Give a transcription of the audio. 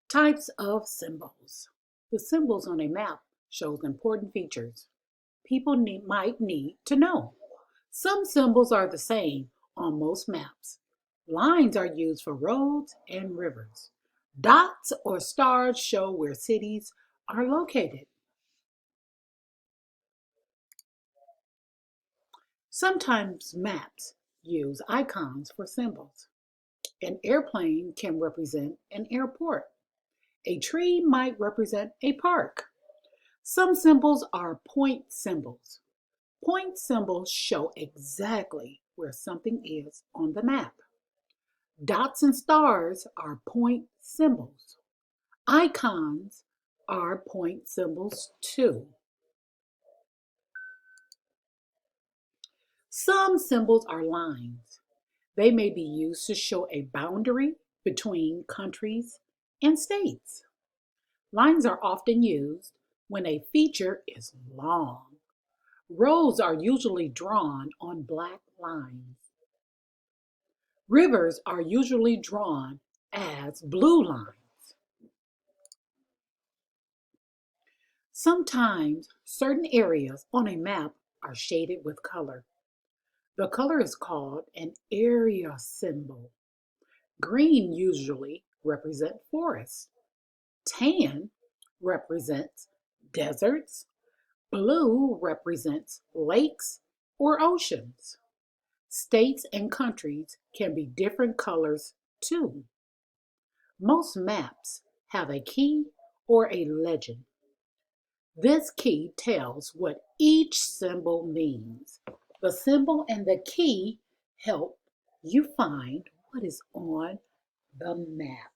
Types of symbols. The symbols on a map shows important features people might need to know. Some symbols are the same on most maps. Lines are used for roads and rivers. Dots or stars show where cities are located. Sometimes maps use icons for symbols. An airplane can represent an airport. A tree might represent a park. Some symbols are point symbols. Point symbols show exactly where something is on the map. Dots and stars are point symbols. Icons are point symbols too. Some symbols are lines. They may be used to show a boundary between countries and states. Lines are often used when a feature is long. Roads are usually drawn on black lines. Rivers are usually drawn as blue lines. Sometimes certain areas on a map are shaded with color. The color is called an area symbol. Green usually represents forests. Tan represents deserts. Blue represents lakes or oceans. States and countries can be different colors too. Most maps have a key or a legend. This key tells what each symbol means. The symbol and the key help you find what is on the map.